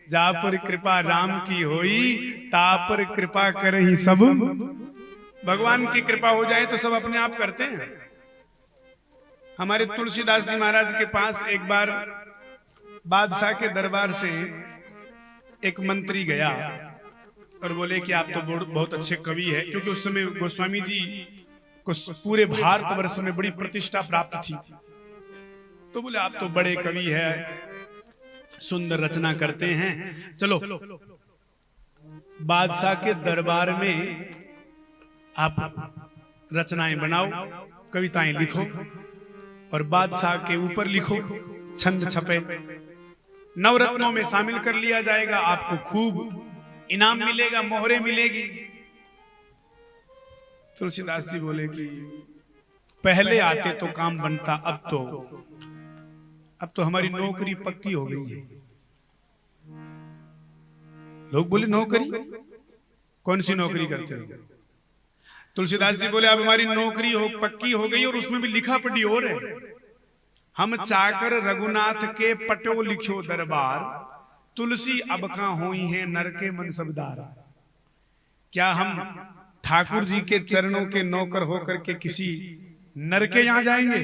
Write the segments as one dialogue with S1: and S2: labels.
S1: जा पर कृपा राम की होई, ता पर कृपा करहि सब। भगवान की कृपा हो जाए तो सब अपने आप करते हैं। हमारे तुलसीदास जी महाराज के पास एक बार बादशाह के दरबार से एक मंत्री गया और बोले कि आप तो बहुत अच्छे कवि है, क्योंकि उस समय गोस्वामी जी को पूरे भारतवर्ष में बड़ी प्रतिष्ठा प्राप्त थी। तो बोले आप तो बड़े कवि है, सुंदर रचना करते हैं, चलो बादशाह के दरबार में आप रचनाएं बनाओ, कविताएं लिखो और बादशाह के ऊपर लिखो, छंद छपे, नवरत्नों में शामिल कर लिया जाएगा, आपको खूब इनाम मिलेगा, मोहरे मिलेगी। तुलसीदास जी बोले कि पहले आते तो काम बनता, अब तो हमारी नौकरी पक्की हो गई है। लोग बोले नौकरी? कौन सी नौकरी करते हो? तुलसीदास जी बोले अब हमारी नौकरी पक्की हो गई, और उसमें भी लिखा पढ़ी और है। हम चाकर रघुनाथ के पटो लिखो दरबार, तुलसी अब का होई है नर के मनसबदार। क्या हम ठाकुर जी के चरणों के नौकर होकर के किसी नर के यहां जाएंगे?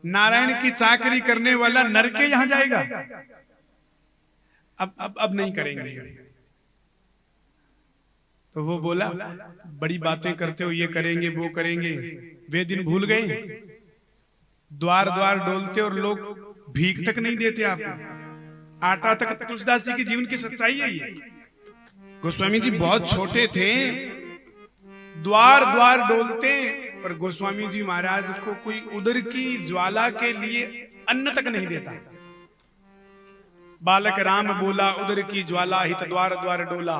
S1: नारायण की चाकरी करने वाला नर के यहां जाएगा? अब नहीं करेंगे। तो वो बोला बड़ी बातें करते हो, ये करेंगे वो करेंगे, वे दिन भूल गए? द्वार द्वार डोलते और लोग भीख तक नहीं देते आपको, आटा तक। तुलसीदास जी के जीवन की सच्चाई है ये। गोस्वामी जी बहुत छोटे थे, द्वार द्वार डोलते, पर गोस्वामी जी महाराज को कोई उदर की ज्वाला के लिए अन्न तक नहीं देता। बालक राम बोला उदर की ज्वाला हित द्वार द्वार डोला।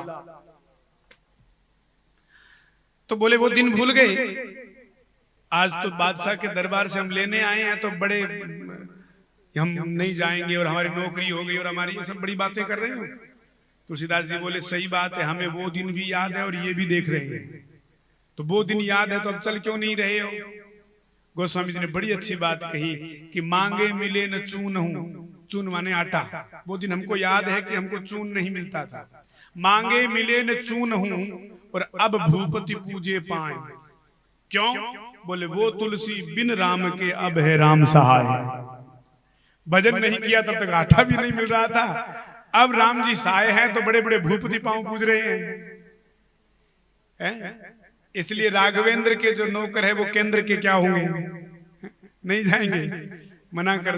S1: तो बोले वो दिन भूल गए, आज तो बादशाह के दरबार से हम लेने आए हैं, तो बड़े हम नहीं जाएंगे और हमारी नौकरी हो गई और हमारी ये सब बड़ी बातें कर रहे हो। तुलसीदास जी बोले सही बात है, हमें वो दिन भी याद है और ये भी देख रहे हैं। तो वो दिन याद है तो अब चल क्यों नहीं रहे हो? गोस्वामी जी ने बड़ी अच्छी बात कही कि मांगे मिले न चून हूं, चून माने आटा। वो दिन हमको याद है कि हमको चून नहीं मिलता था। मांगे मिले न चून हूं और अब भूपति पूजे पाए। क्यों? बोले वो तुलसी बिन राम के अब है राम सहाय। भजन नहीं किया तब तक आटा भी नहीं मिल रहा था, अब राम जी सहाय हैं तो बड़े बड़े भूपति पांव पूज रहे हैं। इसलिए राघवेंद्र के जो नौकर है वो केंद्र के क्या होंगे? नहीं जाएंगे, मना कर